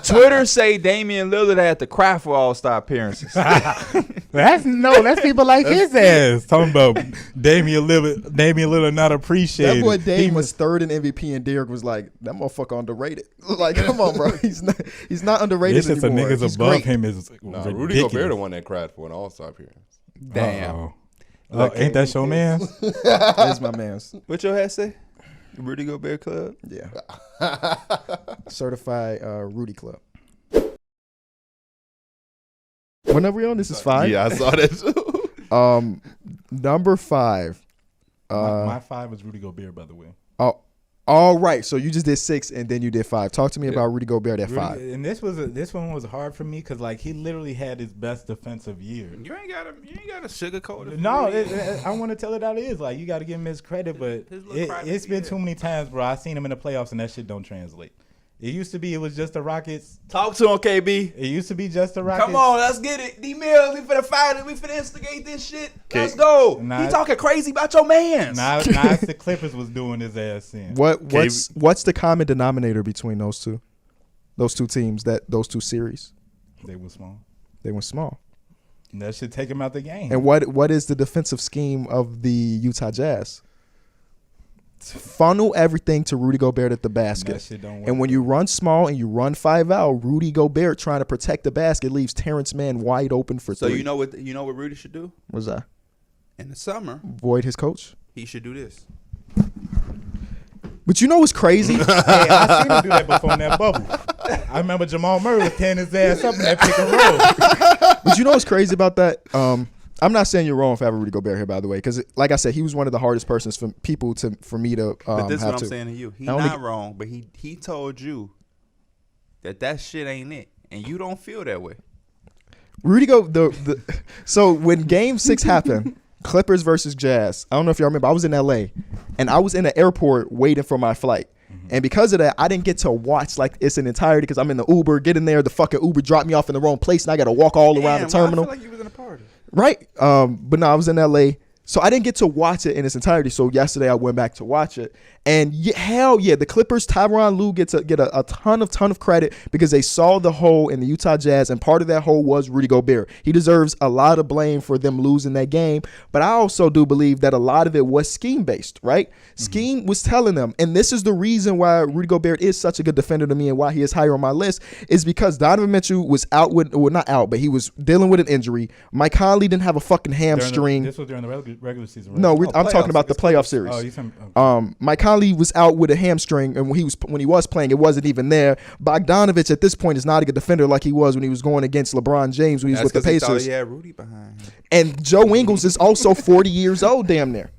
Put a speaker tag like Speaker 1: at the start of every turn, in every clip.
Speaker 1: Twitter say Damian Lillard had to cry for All-Star appearances.
Speaker 2: That's people like his ass talking about Damian Lillard not appreciated.
Speaker 3: That boy Dame was third in MVP, and Derek was like, "That motherfucker underrated." Like, come on, bro, he's not underrated
Speaker 2: It's just the
Speaker 3: anymore.
Speaker 2: niggas
Speaker 3: He's
Speaker 2: above
Speaker 3: great.
Speaker 2: him is
Speaker 4: Rudy Gobert the one that cried for an All-Star appearance.
Speaker 1: Damn.
Speaker 2: Ain't that your man?
Speaker 3: That's my man's.
Speaker 1: What your hat say? Rudy Gobert Club?
Speaker 3: Yeah. Certified Rudy Club. When are we on? This is 5.
Speaker 4: Yeah, I saw that too.
Speaker 3: Number 5.
Speaker 2: My 5 was Rudy Gobert, by the way.
Speaker 3: Oh, all right. So you just did 6 and then you did 5. Talk to me about Rudy Gobert at 5.
Speaker 2: And this one was hard for me because like he literally had his best defensive year.
Speaker 1: You ain't gotta sugarcoat it.
Speaker 2: No, I want to tell it how it is. Like you got to give him his credit, but it's been too many times, bro. I seen him in the playoffs and that shit don't translate. It used to be it was just the Rockets.
Speaker 1: Talk to him, KB.
Speaker 2: It used to be just the Rockets.
Speaker 1: Come on, let's get it. D-Mills, we finna fight it. We finna instigate this shit. Let's go. He talking crazy about your mans.
Speaker 2: Now it's the Clippers was doing his ass in.
Speaker 3: What's the common denominator between those two? Those two teams, those two series?
Speaker 2: They were small.
Speaker 3: They were small.
Speaker 2: And that should take him out the game.
Speaker 3: And what is the defensive scheme of the Utah Jazz? Funnel everything to Rudy Gobert at the basket.
Speaker 2: That shit don't work.
Speaker 3: And when you run small and you run 5 out, Rudy Gobert trying to protect the basket leaves Terrence Mann wide open for 3.
Speaker 1: So you know what Rudy should do?
Speaker 3: What's that?
Speaker 1: In the summer,
Speaker 3: Void his coach?
Speaker 1: he should do this.
Speaker 3: But you know what's crazy?
Speaker 2: Hey, I seen him do that before in that bubble. I remember Jamal Murray was tearing his ass up in that pick and roll.
Speaker 3: But you know what's crazy about that? I'm not saying you're wrong for having Rudy Gobert here, by the way, because like I said, he was one of the hardest persons for me to.
Speaker 1: But this is
Speaker 3: have
Speaker 1: what I'm
Speaker 3: to.
Speaker 1: saying to you. He's not wrong, but he told you that shit ain't it, and you don't feel that way.
Speaker 3: Rudy So when Game 6 happened, Clippers versus Jazz. I don't know if y'all remember. I was in LA, and I was in the airport waiting for my flight. And because of that, I didn't get to watch like it's an entirety because I'm in the Uber. Get in there, the fucking Uber dropped me off in the wrong place, and I got to walk all around the terminal.
Speaker 1: I feel like you was in a party.
Speaker 3: Right. But no, I was in LA. So I didn't get to watch it in its entirety. So yesterday I went back to watch it. And hell yeah, the Clippers, Tyronn Lue get a ton of credit because they saw the hole in the Utah Jazz, and part of that hole was Rudy Gobert. He deserves a lot of blame for them losing that game. But I also do believe that a lot of it was scheme-based, right? Scheme was telling them, and this is the reason why Rudy Gobert is such a good defender to me and why he is higher on my list, is because Donovan Mitchell was not out, but he was dealing with an injury. Mike Conley didn't have a fucking hamstring.
Speaker 2: This was during the regular season, right?
Speaker 3: No, I'm talking about the playoff series.
Speaker 2: Oh, you okay.
Speaker 3: Mike Conley was out with a hamstring, and when he was playing, it wasn't even there. Bogdanovich at this point is not a good defender like he was when he was going against LeBron James when he was with the Pacers.
Speaker 1: He had Rudy behind him.
Speaker 3: And Joe Ingles is also 40 years old, damn near.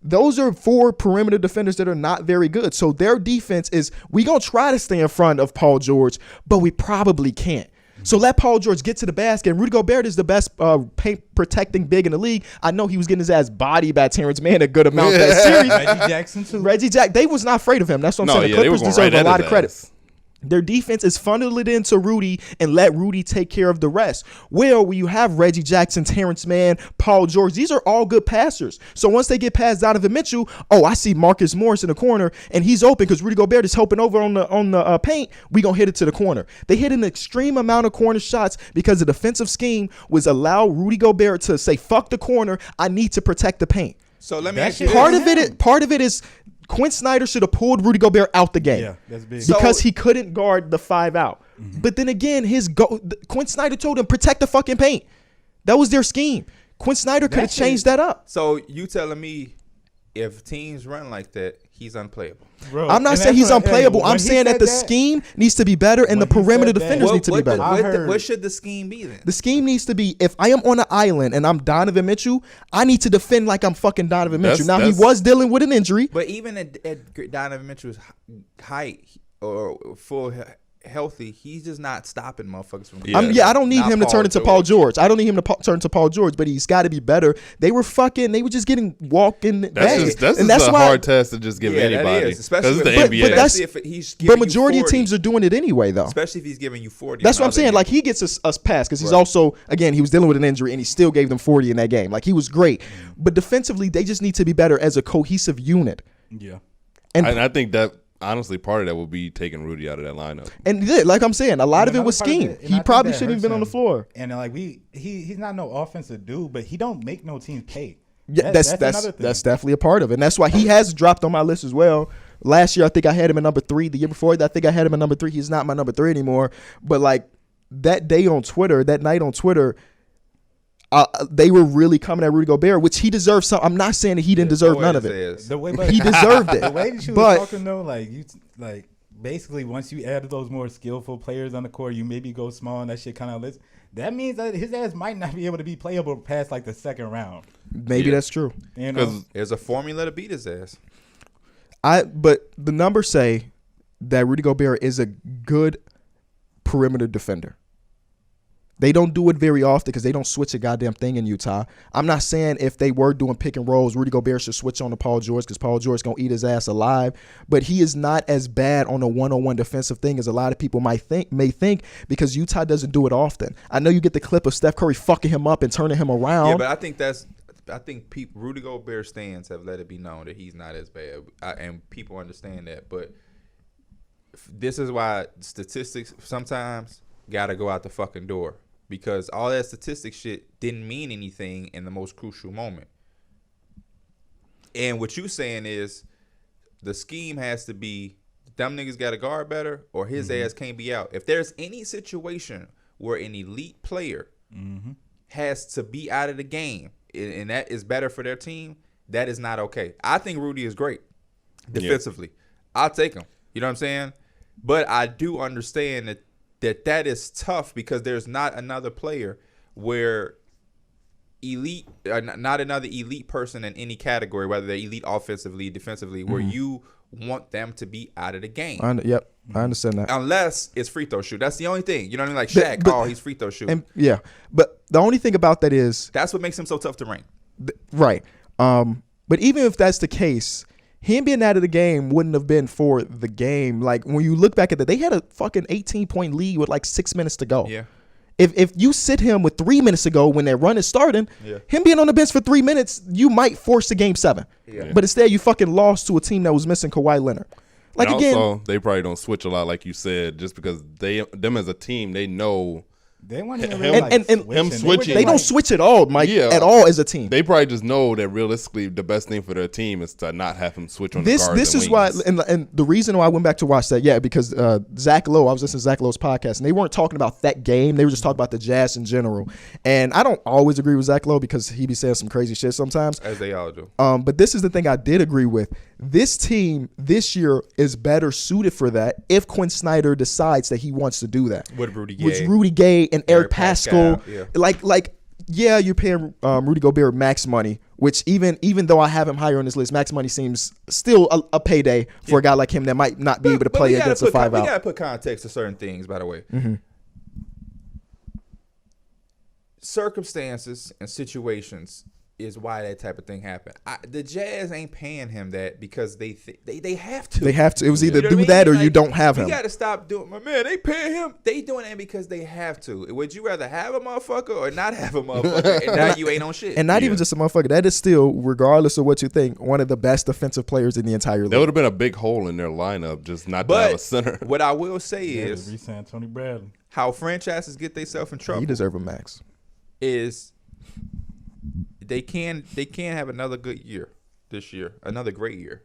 Speaker 3: Those are 4 perimeter defenders that are not very good. So their defense is, we gonna try to stay in front of Paul George, but we probably can't. So let Paul George get to the basket. And Rudy Gobert is the best paint protecting big in the league. I know he was getting his ass bodied by Terrence Mann a good amount that series.
Speaker 2: Reggie Jackson too.
Speaker 3: Reggie Jack, they was not afraid of him. That's what I'm saying. The Clippers deserve a lot of credit. Their defense is funneled it into Rudy and let Rudy take care of the rest. Well, when you have Reggie Jackson, Terrence Mann, Paul George, these are all good passers. So once they get past Donovan Mitchell, I see Marcus Morris in the corner and he's open because Rudy Gobert is helping over on the paint. We gonna hit it to the corner. They hit an extreme amount of corner shots because the defensive scheme was allow Rudy Gobert to say, "Fuck the corner. I need to protect the paint."
Speaker 1: So let me ask you.
Speaker 3: Part of it is. Quinn Snyder should have pulled Rudy Gobert out the game.
Speaker 2: Yeah, that's big.
Speaker 3: Because he couldn't guard the 5 out. But then again, Quinn Snyder told him, protect the fucking paint. That was their scheme. Quinn Snyder could have changed that up.
Speaker 1: So you telling me if teams run like that, he's unplayable?
Speaker 3: Bro, I'm not saying he's unplayable. I'm saying that the scheme needs to be better and the perimeter defenders need to be better.
Speaker 1: What should the scheme be then?
Speaker 3: The scheme needs to be, if I am on an island and I'm Donovan Mitchell, I need to defend like I'm fucking Donovan Mitchell. Now, he was dealing with an injury.
Speaker 1: But even at Donovan Mitchell's height or full healthy, he's just not stopping motherfuckers from.
Speaker 3: I don't need him to turn into Paul George. I don't need him to turn to Paul George, but he's got to be better. They were just getting walking.
Speaker 4: That's a hard test to just give anybody,
Speaker 1: especially
Speaker 4: the NBA.
Speaker 1: If he's
Speaker 3: but majority of teams are doing it anyway, though.
Speaker 1: Especially if he's giving you 40.
Speaker 3: That's what I'm saying. Like, he gets us pass because he's also, again, he was dealing with an injury and he still gave them 40 in that game. Like, he was great, but defensively they just need to be better as a cohesive unit.
Speaker 2: Yeah.
Speaker 4: And I think that honestly, part of that will be taking Rudy out of that lineup.
Speaker 3: And like I'm saying, a lot of it was scheme. He probably shouldn't have been on the floor.
Speaker 2: And like he's not no offensive dude, but he don't make no teams pay.
Speaker 3: Yeah, that's definitely a part of it. And that's why he has dropped on my list as well. Last year, I think I had him at number 3. The year before, I think I had him at number 3. He's not my number 3 anymore. But like that night on Twitter, they were really coming at Rudy Gobert, which he deserved. I'm not saying that he didn't deserve none of it. He deserved it.
Speaker 2: The way that you were talking though, like basically once you add those more skillful players on the court, you maybe go small and that shit kind of list. That means that his ass might not be able to be playable past like the second round.
Speaker 3: Maybe that's true.
Speaker 1: You know, there's a formula to beat his ass.
Speaker 3: But the numbers say that Rudy Gobert is a good perimeter defender. They don't do it very often because they don't switch a goddamn thing in Utah. I'm not saying if they were doing pick and rolls, Rudy Gobert should switch on to Paul George because Paul George going to eat his ass alive. But he is not as bad on a one-on-one defensive thing as a lot of people may think because Utah doesn't do it often. I know you get the clip of Steph Curry fucking him up and turning him around.
Speaker 1: Yeah, but I think Rudy Gobert stands have let it be known that he's not as bad, and people understand that. But this is why statistics sometimes got to go out the fucking door. Because all that statistic shit didn't mean anything in the most crucial moment. And what you saying is the scheme has to be them niggas got to guard better or his ass can't be out. If there's any situation where an elite player has to be out of the game and that is better for their team, that is not okay. I think Rudy is great defensively. Yeah. I'll take him. You know what I'm saying? But I do understand that is tough because there's not another player where not another elite person in any category, whether they're elite offensively, defensively, where you want them to be out of the game.
Speaker 3: I understand that.
Speaker 1: Unless it's free throw shoot. That's the only thing. You know what I mean? Like Shaq, he's free throw shoot.
Speaker 3: But the only thing about that is
Speaker 1: that's what makes him so tough to rank.
Speaker 3: Right. But even if that's the case, him being out of the game wouldn't have been for the game. Like when you look back at that, they had a fucking 18-point lead with like 6 minutes to go.
Speaker 1: Yeah.
Speaker 3: If you sit him with 3 minutes to go when that run is starting, him being on the bench for 3 minutes, you might force the game 7. Yeah. But instead, you fucking lost to a team that was missing Kawhi Leonard. Like
Speaker 4: and
Speaker 3: again,
Speaker 4: also, they probably don't switch a lot, like you said, just because them as a team, they know.
Speaker 2: They want him
Speaker 4: switching.
Speaker 3: They don't switch at all, Mike. At all as a team.
Speaker 4: They probably just know that realistically, the best thing for their team is to not have him switch on the guards.
Speaker 3: This is why, and the reason why I went back to watch that, because Zach Lowe, I was listening to Zach Lowe's podcast, and they weren't talking about that game. They were just talking about the Jazz in general. And I don't always agree with Zach Lowe because he be saying some crazy shit sometimes,
Speaker 1: as they all do.
Speaker 3: But this is the thing I did agree with. This team this year is better suited for that if Quinn Snyder decides that he wants to do that.
Speaker 1: With Rudy
Speaker 3: Gay and Eric Pascal. Yeah. You're paying Rudy Gobert max money, which even though I have him higher on this list, max money seems still a payday for a guy like him that might not be able to play against a 5-out.
Speaker 1: We got to put context to certain things, by the way. Circumstances and situations is why that type of thing happened. The Jazz ain't paying him that because they have to.
Speaker 3: They have to. It was either do that or you don't have him.
Speaker 1: You got to stop doing. My man, they paying him. They doing that because they have to. Would you rather have a motherfucker or not have a motherfucker? And now you ain't on shit.
Speaker 3: And not even just a motherfucker. That is still, regardless of what you think, one of the best defensive players in the entire league.
Speaker 4: There would have been a big hole in their lineup just not to have a center.
Speaker 1: What I will say is
Speaker 2: re-sign Tony Bradley.
Speaker 1: How franchises get themselves in trouble.
Speaker 3: He deserve a max.
Speaker 1: Is they can have another good year this year, another great year.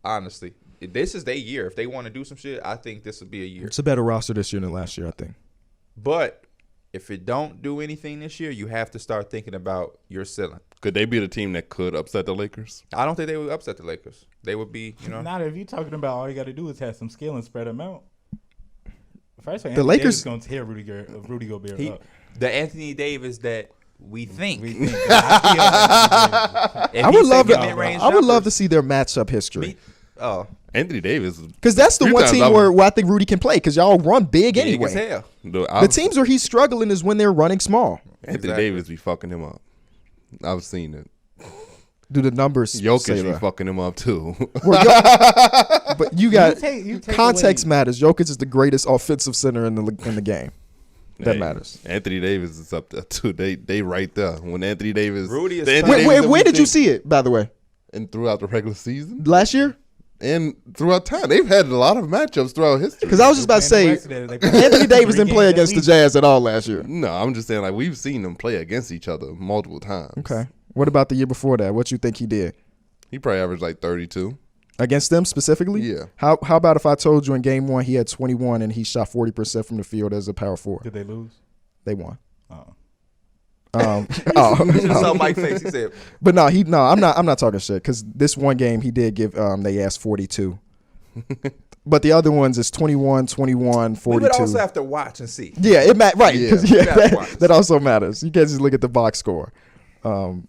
Speaker 1: Honestly, this is their year. If they want to do some shit, I think this would be a year.
Speaker 3: It's a better roster this year than last year, I think.
Speaker 1: But if it don't do anything this year, you have to start thinking about your ceiling.
Speaker 4: Could they be the team that could upset the Lakers?
Speaker 1: I don't think they would upset the Lakers. They would be,
Speaker 2: Not if you're talking about all you got to do is have some skill and spread them out. First of all,
Speaker 3: the Lakers
Speaker 2: going to tear Rudy Gobert up.
Speaker 1: The Anthony Davis that we think.
Speaker 3: I would love to see their matchup history.
Speaker 4: Anthony Davis.
Speaker 3: Because that's the one team where I think Rudy can play because y'all run big anyway.
Speaker 1: As hell.
Speaker 3: The teams where he's struggling is when they're running small.
Speaker 4: Anthony Davis be fucking him up. I've seen it.
Speaker 3: Do the numbers
Speaker 4: Jokic be fucking him up too.
Speaker 3: But you got context matters. Jokic is the greatest offensive center in the game. That matters.
Speaker 4: Anthony Davis is up there too. They right there. When Anthony Davis,
Speaker 1: Rudy is.
Speaker 3: Where did you see it? By the way,
Speaker 4: and throughout the regular season
Speaker 3: last year.
Speaker 4: And throughout time, they've had a lot of matchups throughout history.
Speaker 3: Because I was just about to say, Anthony Davis didn't play against the Jazz at all last year.
Speaker 4: No, I'm just saying, like, we've seen them play against each other multiple times.
Speaker 3: Okay. What about the year before that? What you think he did?
Speaker 4: He probably averaged like 32.
Speaker 3: Against them specifically?
Speaker 4: Yeah.
Speaker 3: How about if I told you in game 1 he had 21 and he shot 40% from the field as a power forward?
Speaker 2: Did they lose?
Speaker 3: They won.
Speaker 2: Oh.
Speaker 1: You just saw Mike's face. He said,
Speaker 3: But I'm not talking shit because this one game he did give they asked 42. But the other ones is 21, 21, 42.
Speaker 1: we would also have to watch and see.
Speaker 3: Yeah, it right.
Speaker 4: Yeah.
Speaker 3: 'Cause, that also matters. You can't just look at the box score. But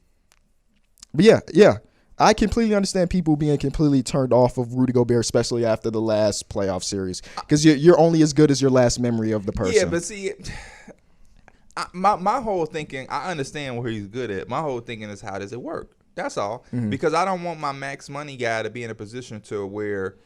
Speaker 3: yeah. I completely understand people being completely turned off of Rudy Gobert, especially after the last playoff series, because you're only as good as your last memory of the person.
Speaker 1: Yeah, but see, my whole thinking, I understand where he's good at. My whole thinking is, how does it work? That's all.
Speaker 3: Mm-hmm.
Speaker 1: Because I don't want my max money guy to be in a position to where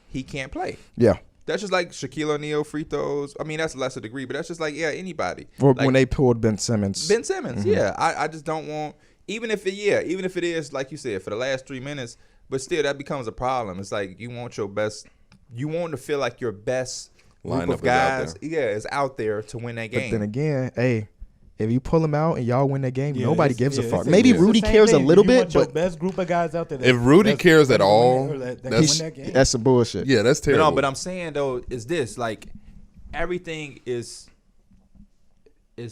Speaker 1: he can't play.
Speaker 3: Yeah.
Speaker 1: That's just like Shaquille O'Neal free throws. I mean, that's a lesser degree, but that's just like, yeah, anybody.
Speaker 3: Or
Speaker 1: like,
Speaker 3: when they pulled Ben Simmons.
Speaker 1: Mm-hmm. Yeah. I just don't want, even if it is, like you said, for the last 3 minutes, but still that becomes a problem. It's like you want your best, you want to feel like your best group
Speaker 4: Lineup
Speaker 1: of guys is out there to win that game.
Speaker 3: But then again, hey, if you pull them out and y'all win that game,
Speaker 2: Yeah,
Speaker 3: nobody gives a fuck.
Speaker 2: it's
Speaker 3: Maybe
Speaker 2: it's the
Speaker 3: Rudy
Speaker 2: same
Speaker 3: cares a
Speaker 2: thing.
Speaker 3: little
Speaker 2: You
Speaker 3: bit,
Speaker 2: want your
Speaker 3: but
Speaker 2: best group of guys out there.
Speaker 4: If Rudy cares at all,
Speaker 3: that's
Speaker 2: that's
Speaker 3: some bullshit.
Speaker 4: yeah, that's
Speaker 1: But
Speaker 4: terrible.
Speaker 1: no, but I'm saying though is this, like, everything is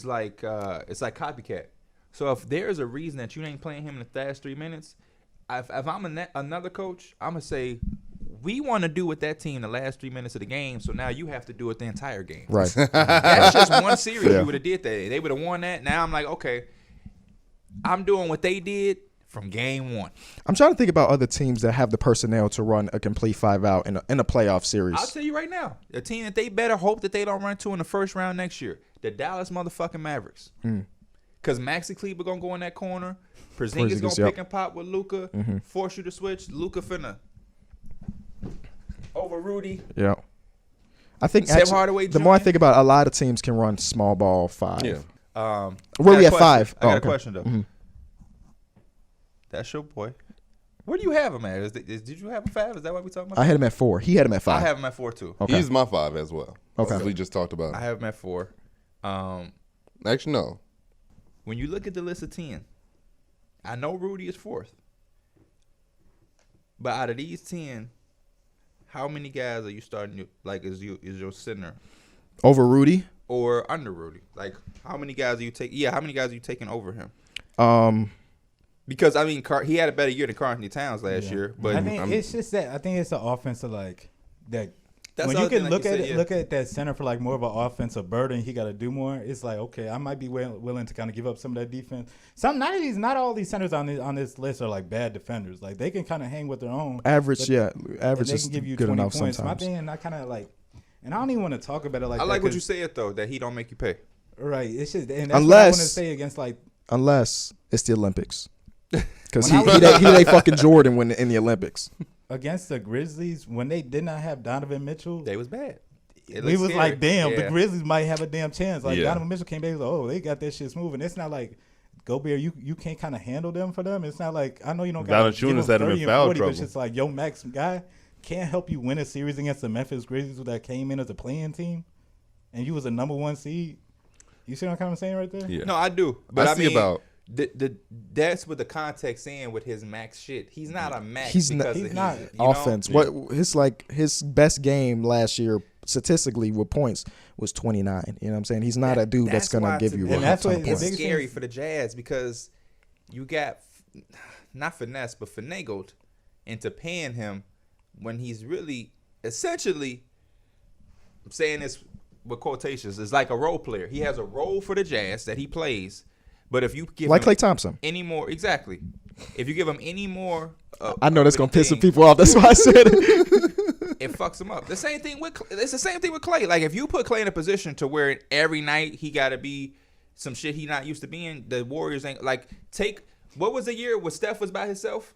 Speaker 1: like it's like copycat. So if there's a reason that you ain't playing him in the last 3 minutes, if I'm another coach, I'm gonna say we want to do with that team the last 3 minutes of the game. So now you have to do it the entire game.
Speaker 3: Right.
Speaker 1: That's just one series
Speaker 3: Yeah.
Speaker 1: you would have did that. They would have won that. Now I'm like, okay, I'm doing what they did from game 1.
Speaker 3: I'm trying to think about other teams that have the personnel to run a complete 5-out in a playoff series.
Speaker 1: I'll tell you right now, a team that they better hope that they don't run to in the first round next year, the Dallas motherfucking Mavericks. Because Maxi Kleber going to go in that corner. Porzingis going to pick and pop with Luka, force you to switch. Luka finna over Rudy.
Speaker 3: Yeah. I think
Speaker 1: Tim Hardaway
Speaker 3: the more I
Speaker 1: Jr.?
Speaker 3: think about it, a lot of teams can run small ball 5.
Speaker 4: yeah.
Speaker 3: Where we at 5?
Speaker 1: I got a
Speaker 3: okay.
Speaker 1: question, though. That's your boy. Where do you have him at? Did you have a 5? Is that what we talking about?
Speaker 3: I had him at 4. He had him at 5.
Speaker 1: I have him at 4, too.
Speaker 3: Okay.
Speaker 4: He's my 5 as well.
Speaker 3: Okay.
Speaker 4: As we just talked about.
Speaker 1: I have him at 4.
Speaker 4: Actually, no.
Speaker 1: When you look at the list of 10, I know Rudy is 4th. But out of these 10, how many guys are you starting, like, is your center?
Speaker 3: Over Rudy?
Speaker 1: Or under Rudy? Like, how many guys are you taking? Yeah, how many guys are you taking over him? Because, I mean, he had a better year than Karl-Anthony Towns last year. But
Speaker 2: I think it's just that. I think it's an offensive, like, that.
Speaker 1: That's
Speaker 2: when
Speaker 1: the
Speaker 2: you
Speaker 1: other
Speaker 2: can
Speaker 1: thing,
Speaker 2: look
Speaker 1: like
Speaker 2: at
Speaker 1: you
Speaker 2: it,
Speaker 1: said,
Speaker 2: look at that center for like more of an offensive burden, he got to do more. It's like, okay, I might be willing to kind of give up some of that defense. Not all these centers on this list are like bad defenders. Like they can kind of hang with their own
Speaker 3: Average,
Speaker 2: but,
Speaker 3: average
Speaker 2: they
Speaker 3: is
Speaker 2: can give you
Speaker 3: good
Speaker 2: 20
Speaker 3: enough
Speaker 2: points.
Speaker 3: sometimes.
Speaker 2: My thing, I kind of like, and I don't even want to talk about it like
Speaker 1: I
Speaker 2: that.
Speaker 1: like what you said, though, that he don't make you pay.
Speaker 2: Right. It's just, and that's what I want to say against like.
Speaker 3: Unless it's the Olympics. Because he ain't fucking Jordan when in the Olympics.
Speaker 2: Against the Grizzlies, when they did not have Donovan Mitchell,
Speaker 1: They was bad.
Speaker 2: we was like, damn, the Grizzlies might have a damn chance. Like
Speaker 4: Yeah.
Speaker 2: Donovan Mitchell came back, was like, oh, they got that shit smooth. And it's not like Gobert, you can't kind of handle them for them. It's not like, I know you don't got
Speaker 4: Valanciunas had him in foul
Speaker 2: but
Speaker 4: trouble.
Speaker 2: it's just like, yo, Max guy can't help you win a series against the Memphis Grizzlies that came in as a playing team, and you was a number 1 seed. You see what I'm kind of saying right there?
Speaker 4: Yeah.
Speaker 1: No, I do. But I
Speaker 4: see
Speaker 1: mean,
Speaker 4: about
Speaker 1: that's what the context saying with his max shit. He's not a max.
Speaker 3: He's
Speaker 1: because
Speaker 3: not
Speaker 1: of you know?
Speaker 3: offense. What his best game last year statistically with points was 29. You know what I'm saying? He's not a dude that's gonna
Speaker 1: why
Speaker 3: give
Speaker 1: to
Speaker 3: you
Speaker 1: me,
Speaker 3: a
Speaker 2: And that's
Speaker 3: ton
Speaker 2: what-
Speaker 3: of
Speaker 2: the
Speaker 1: it's
Speaker 3: points.
Speaker 2: biggest
Speaker 1: scary
Speaker 2: thing-
Speaker 1: for the Jazz because you got not finessed but finagled into paying him when he's really essentially, I'm saying this with quotations, is like a role player. He has a role for the Jazz that he plays, but if you give
Speaker 3: Like
Speaker 1: him
Speaker 3: Klay Thompson.
Speaker 1: any more, exactly, if you give him any more,
Speaker 3: I know that's
Speaker 1: of
Speaker 3: gonna
Speaker 1: a
Speaker 3: piss some
Speaker 1: thing,
Speaker 3: people off. That's why I said it.
Speaker 1: it fucks him up. It's the same thing with Klay. Like if you put Klay in a position to where every night he got to be some shit he not used to being, the Warriors ain't like what was the year where Steph was by himself?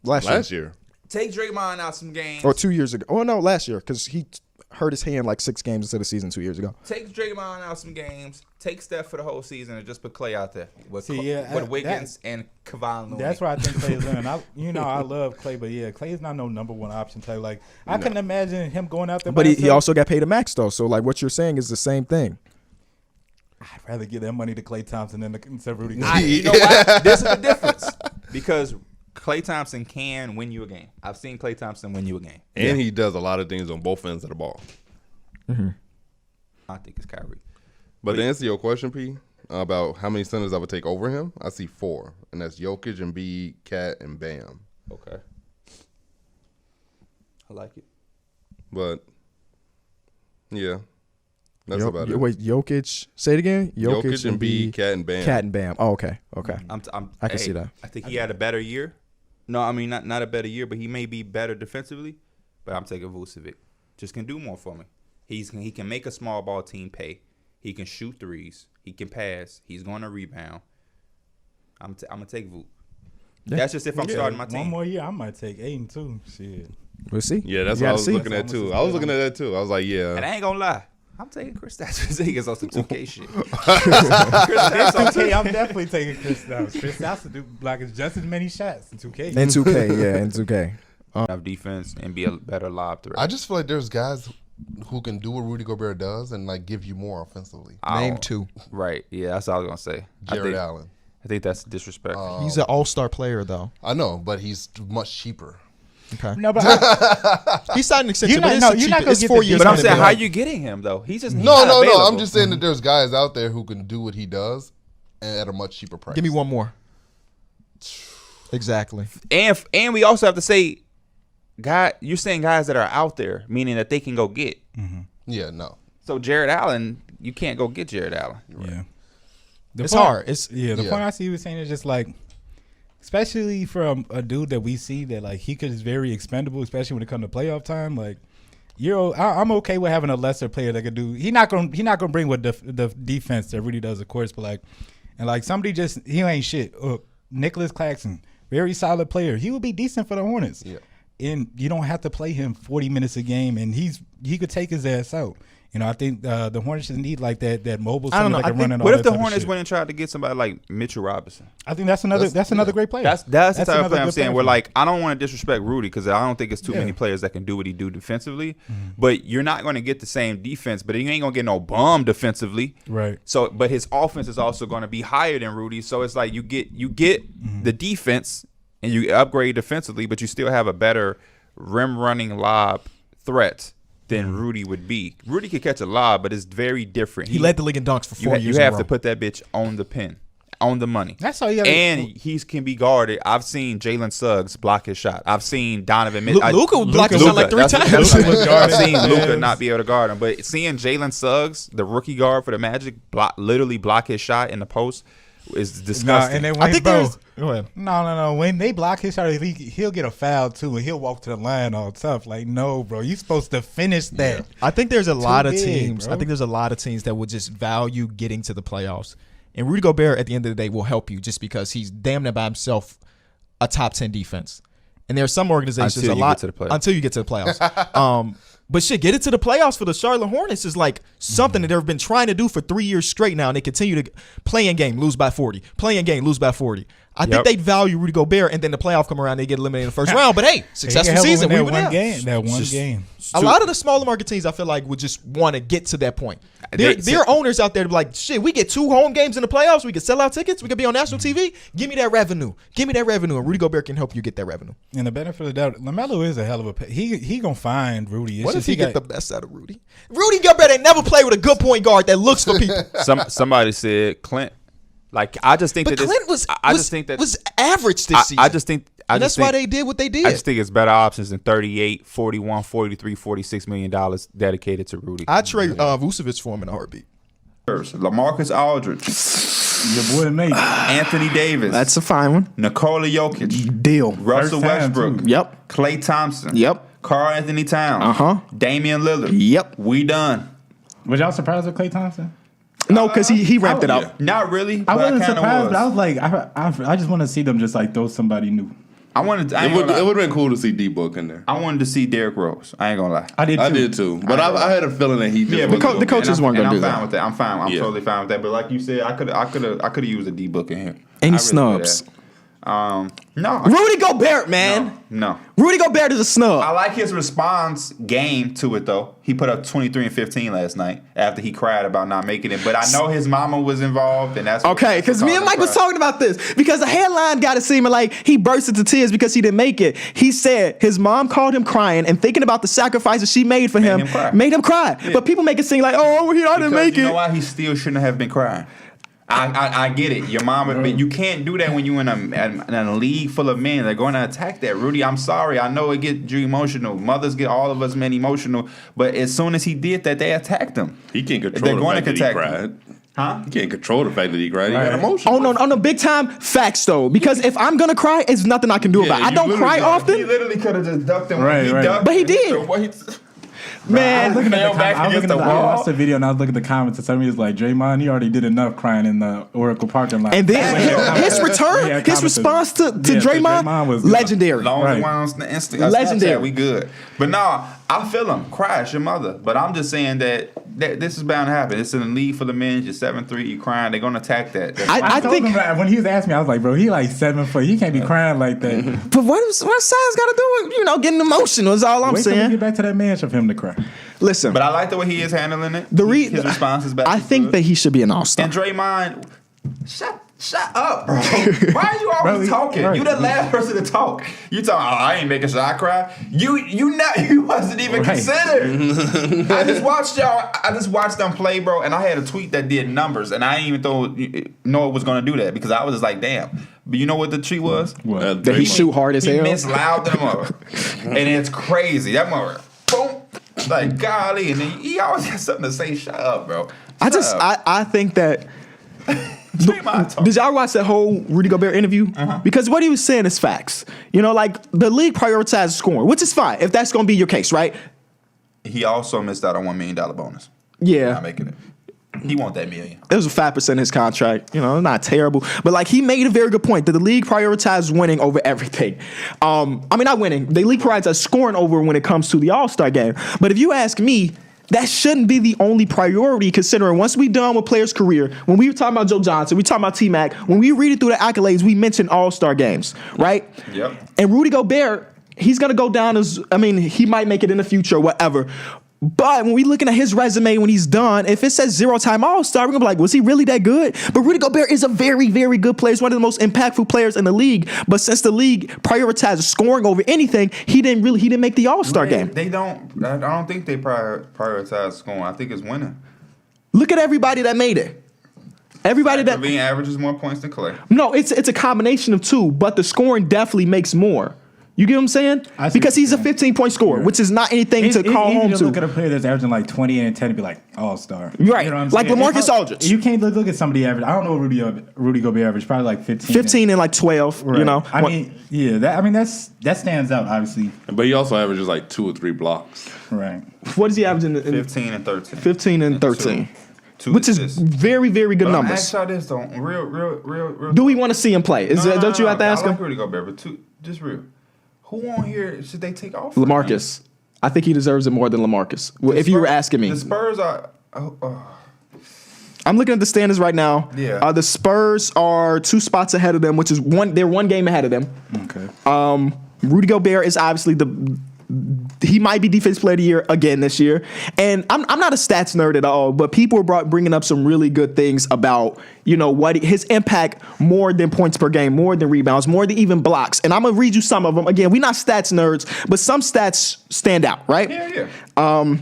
Speaker 3: Last
Speaker 4: year.
Speaker 1: Take Draymond out some games.
Speaker 3: Or 2 years ago. Oh no, last year because he hurt his hand like 6 games into the season 2 years ago.
Speaker 1: Take Draymond out some games. Take Steph for the whole season and just put Klay out there with Wiggins and Kevon Looney.
Speaker 2: That's where I think Klay is in. I love Klay, but yeah, Klay is not no number one option type. Like I couldn't imagine him going out there.
Speaker 3: But he also got paid a max though. So like what you're saying is the same thing.
Speaker 2: I'd rather give that money to Klay Thompson than to Rudy.
Speaker 1: You know what? This is the difference because Klay Thompson can win you a game. I've seen Klay Thompson win you a game,
Speaker 4: and he does a lot of things on both ends of the ball.
Speaker 3: Mm-hmm.
Speaker 1: I think it's Kyrie.
Speaker 4: But to answer your question, P, about how many centers I would take over him, I see 4, and that's Jokic, Embiid, Cat, and Bam.
Speaker 1: Okay, I like it.
Speaker 4: But yeah, that's about it.
Speaker 3: Wait, Jokic. Say it again.
Speaker 4: Jokic, Embiid, Cat, and Bam.
Speaker 3: Cat and Bam. Oh, okay. I can see that.
Speaker 1: I think he had a better year. No, I mean not a better year, but he may be better defensively. But I'm taking Vucevic. Just can do more for me. He can make a small ball team pay. He can shoot threes. He can pass. He's going to rebound. I'm gonna take Vooch. Yeah. That's just if I'm starting my team.
Speaker 2: One more year, I might take Aiden too. Shit.
Speaker 3: We'll see.
Speaker 4: Yeah, that's what I was looking at too. I was looking at that too. I was like, yeah.
Speaker 1: And I ain't gonna lie. I'm taking Kristaps on some 2K shit.
Speaker 2: I'm definitely taking Kristaps. Kristaps do block just as many shots in 2K.
Speaker 3: In 2K, yeah, in 2K.
Speaker 1: Have defense and be a better lob threat.
Speaker 5: I just feel like there's guys who can do what Rudy Gobert does and like give you more offensively.
Speaker 3: Name 2.
Speaker 1: Right. Yeah, that's what I was gonna say.
Speaker 5: Jared Allen.
Speaker 1: I think that's disrespectful.
Speaker 3: He's an all-star player though.
Speaker 5: I know, but he's much cheaper.
Speaker 3: Okay.
Speaker 2: No, but
Speaker 3: he signed an extension.
Speaker 2: You're not gonna
Speaker 3: it's
Speaker 2: get
Speaker 3: 4
Speaker 2: the
Speaker 3: years.
Speaker 1: But I'm saying, how are you getting him though? He's just
Speaker 5: No. I'm just saying that there's guys out there who can do what he does and at a much cheaper price.
Speaker 3: Give me one more. Exactly.
Speaker 1: And we also have to say, you're saying guys that are out there, meaning that they can go get.
Speaker 2: Mm-hmm.
Speaker 5: Yeah, no.
Speaker 1: So Jared Allen, you can't go get Jared Allen.
Speaker 2: Right. Yeah.
Speaker 3: It's hard.
Speaker 2: The point I see you was saying is just like, especially from a dude that we see that like he is very expendable, especially when it comes to playoff time. Like, I'm okay with having a lesser player that could do. He not gonna bring what the defense that Rudy does, of course, but like, and like somebody he ain't shit. Nicholas Claxton, very solid player. He would be decent for the Hornets.
Speaker 5: Yeah.
Speaker 2: And you don't have to play him 40 minutes a game, and he could take his ass out. I think the Hornets just need like that mobile.
Speaker 3: I don't know.
Speaker 2: That can run and all
Speaker 1: what if
Speaker 2: that
Speaker 1: the
Speaker 2: type of
Speaker 1: Hornets
Speaker 2: shit.
Speaker 1: went and tried to get somebody like Mitchell Robinson?
Speaker 2: I think that's another great player.
Speaker 1: That's the type of player I'm saying. Where
Speaker 2: like
Speaker 1: like I don't want to disrespect Rudy because I don't think it's too many players that can do what he do defensively.
Speaker 2: Mm-hmm.
Speaker 1: But you're not going to get the same defense. But you ain't gonna get no bum defensively.
Speaker 2: right.
Speaker 1: So, but his offense is also going to be higher than Rudy. So it's like you get
Speaker 2: Mm-hmm.
Speaker 1: the defense and you upgrade defensively, but you still have a better rim running lob threat than Rudy would be. Rudy could catch a lob, but it's very different.
Speaker 3: He led the league in dunks for 4 years.
Speaker 1: You have to put that bitch on the pin, on the money.
Speaker 2: That's all you got.
Speaker 1: And he can be guarded. I've seen Jalen Suggs block his shot. I've seen Donovan Mitchell.
Speaker 3: Luka blocked his shot like 3 times.
Speaker 1: I've seen Luka not be able to guard him. But seeing Jalen Suggs, the rookie guard for the Magic, literally block his shot in the post is disgusting.
Speaker 2: And then
Speaker 3: I think there's. Go ahead.
Speaker 2: No. When they block his shot, he'll get a foul too, and he'll walk to the line all tough. Like, no, bro, you supposed to finish that.
Speaker 3: I think there's a lot of
Speaker 2: big,
Speaker 3: teams.
Speaker 2: bro.
Speaker 3: I think there's a lot of teams that will just value getting to the playoffs. And Rudy Gobert, at the end of the day, will help you just because he's damn near by himself a top 10 defense. And there are some organizations
Speaker 1: until you get to the
Speaker 3: playoffs. But shit, get it to the playoffs for the Charlotte Hornets is like something that they've been trying to do for 3 years straight now, and they continue to play in game, lose by 40. Play in game, lose by 40. I think they value Rudy Gobert, and then the playoff come around, they get eliminated in the first round. But hey, successful season. We were there.
Speaker 2: That one game.
Speaker 3: A lot of the smaller market teams, I feel like, would just want to get to that point. There are owners out there that be like, shit, we get 2 home games in the playoffs. We can sell out tickets. We can be on national TV. Give me that revenue. And Rudy Gobert can help you get that revenue.
Speaker 2: And the benefit of that, LaMelo is a hell of a he gonna find Rudy.
Speaker 3: What if he get the best out of Rudy? Rudy Gobert ain't never played with a good point guard that looks for people.
Speaker 1: Somebody said Clint. Like I just think
Speaker 3: but
Speaker 1: that
Speaker 3: Clint
Speaker 1: was
Speaker 3: average this season.
Speaker 1: I just think
Speaker 3: that's why they did what they did.
Speaker 1: I just think it's better options than 38, 41, 43, $46 million dedicated to Rudy.
Speaker 3: I trade Vucevic for him in a heartbeat.
Speaker 1: LaMarcus Aldridge,
Speaker 2: your boy mate,
Speaker 1: Anthony Davis.
Speaker 6: That's a fine one.
Speaker 1: Nikola Jokic.
Speaker 6: Deal.
Speaker 1: Russell Westbrook.
Speaker 6: Yep.
Speaker 1: Klay Thompson.
Speaker 6: Yep.
Speaker 1: Karl Anthony Towns. Damian Lillard.
Speaker 6: Yep.
Speaker 1: We done.
Speaker 2: Was y'all surprised with Klay Thompson?
Speaker 6: No, because he ramped it up.
Speaker 1: Not really.
Speaker 2: I wasn't surprised, but I was like, I just want to see them just like throw somebody new.
Speaker 1: I wanted.
Speaker 4: It would have been cool to see D-Book in there.
Speaker 1: I wanted to see Derrick Rose. I ain't gonna lie.
Speaker 2: I did too.
Speaker 4: But I had a feeling that he just
Speaker 3: the coaches weren't gonna do that.
Speaker 1: I'm fine with that. I'm fine. I'm totally fine with that. But like you said, I could have used a D-Book in here.
Speaker 3: Any snubs?
Speaker 1: No.
Speaker 3: Rudy Gobert, man.
Speaker 1: No.
Speaker 3: Rudy Gobert is a snub.
Speaker 1: I like his response game to it though. He put up 23 and 15 last night after he cried about not making it. But I know his mama was involved, and that's
Speaker 3: okay. Because me and Mike was talking about this because the headline got it seeming like he burst into tears because he didn't make it. He said his mom called him crying and thinking about the sacrifices she made for him made him cry. Yeah. But people make it seem like, oh, I didn't make it.
Speaker 1: You know why he still shouldn't have been crying? I get it. Your mama, but you can't do that when you're in a league full of men. They're going to attack that. Rudy, I'm sorry. I know it gets you emotional. Mothers get all of us men emotional. But as soon as he did that, they attacked him.
Speaker 4: He can't control the fact that he cried.
Speaker 1: Huh?
Speaker 4: He can't control the fact that he cried. He got emotional.
Speaker 3: Oh, no, on the big time facts, though. Because if I'm going to cry, it's nothing I can do about it. I don't cry often.
Speaker 1: He literally could have just ducked him.
Speaker 2: Right.
Speaker 3: But he did. Man,
Speaker 2: I was looking at I watched the video and I was looking at the comments and somebody was like, Draymond, he already did enough crying in the Oracle parking lot.
Speaker 3: And then his return, his response to Draymond was legendary.
Speaker 1: Long as it was legendary. We good. But no, I feel him. Cry, it's your mother. But I'm just saying that this is bound to happen. It's in the league for the men. You're 7'3", you crying. They're gonna attack that.
Speaker 2: I told him that when he was asking me, I was like, bro, he like 7 foot. He can't be crying like that.
Speaker 3: But what size got to do with getting emotional? Is all I'm
Speaker 2: saying. Wait till we get back to that mansion for him to cry.
Speaker 3: Listen,
Speaker 1: but I like the way he is handling it. His response is back.
Speaker 3: I think that he should be an all-star.
Speaker 1: And Draymond, shut up, bro. Why are you always talking? You the last person to talk. You talking? Oh, I ain't making sure I cry. You wasn't even considered. I just watched them play, bro. And I had a tweet that did numbers, and I didn't even know it was gonna do that because I was just like, damn. But you know what the tweet was?
Speaker 3: What? That he shoot hard as hell.
Speaker 1: He misloud them up, and it's crazy. That mother, boom. Like golly, and then he always has something to say. Shut up, bro.
Speaker 3: I think that. Did y'all watch that whole Rudy Gobert interview? Uh-huh. Because what he was saying is facts. Like the league prioritizes scoring, which is fine if that's going to be your case, right?
Speaker 1: He also missed out on $1 million bonus.
Speaker 3: Yeah,
Speaker 1: not making it. He want that $1 million.
Speaker 3: It was a 5% in his contract. Not terrible, but like he made a very good point that the league prioritizes winning over everything. Not winning. The league prioritizes scoring over when it comes to the All-Star game. But if you ask me, that shouldn't be the only priority, considering once we done with players' career, when we were talking about Joe Johnson, we talking about T-Mac, when we read it through the accolades, we mentioned All-Star games, right?
Speaker 1: Yep.
Speaker 3: And Rudy Gobert, he's going to go down as, he might make it in the future or whatever. But when we looking at his resume when he's done, if it says 0-time All-Star, we're going to be like, was he really that good? But Rudy Gobert is a very, very good player. He's one of the most impactful players in the league. But since the league prioritizes scoring over anything, he didn't make the All-Star game.
Speaker 1: I don't think they prioritize scoring. I think it's winning.
Speaker 3: Look at everybody that made it. Everybody that
Speaker 1: LaVine averages more points than Clay.
Speaker 3: No, it's a combination of two, but the scoring definitely makes more. You get what I'm saying? Because he's a 15-point scorer, which is not anything to call home to.
Speaker 2: Look at a player that's averaging like 20 and 10 and be like, all-star.
Speaker 3: Right. You know what I'm like LaMarcus Aldridge.
Speaker 2: You can't look at somebody average. I don't know Rudy Gobert average. Probably like 15.
Speaker 3: 15 and like 12, right.
Speaker 2: That stands out, obviously.
Speaker 4: But he also averages like 2 or 3 blocks.
Speaker 2: Right.
Speaker 3: What is he averaging?
Speaker 1: 15 and 13.
Speaker 3: 15 and 13. Which is very, very good numbers.
Speaker 1: Ask y'all this, though. Real.
Speaker 3: Do we want to see him play? Don't you have to ask him?
Speaker 1: I like Rudy Gobert, but just real. Who on here should they take off?
Speaker 3: LaMarcus. I think he deserves it more than LaMarcus. If you were asking me.
Speaker 1: The Spurs are...
Speaker 3: I'm looking at the standings right now.
Speaker 1: Yeah.
Speaker 3: The Spurs are 2 spots ahead of them, which is they're 1 game ahead of them.
Speaker 2: Okay.
Speaker 3: Rudy Gobert is obviously he might be Defensive Player of the Year again this year. And I'm not a stats nerd at all, but people are bringing up some really good things about, what his impact more than points per game, more than rebounds, more than even blocks. And I'm going to read you some of them. Again, we're not stats nerds, but some stats stand out, right?
Speaker 1: Yeah.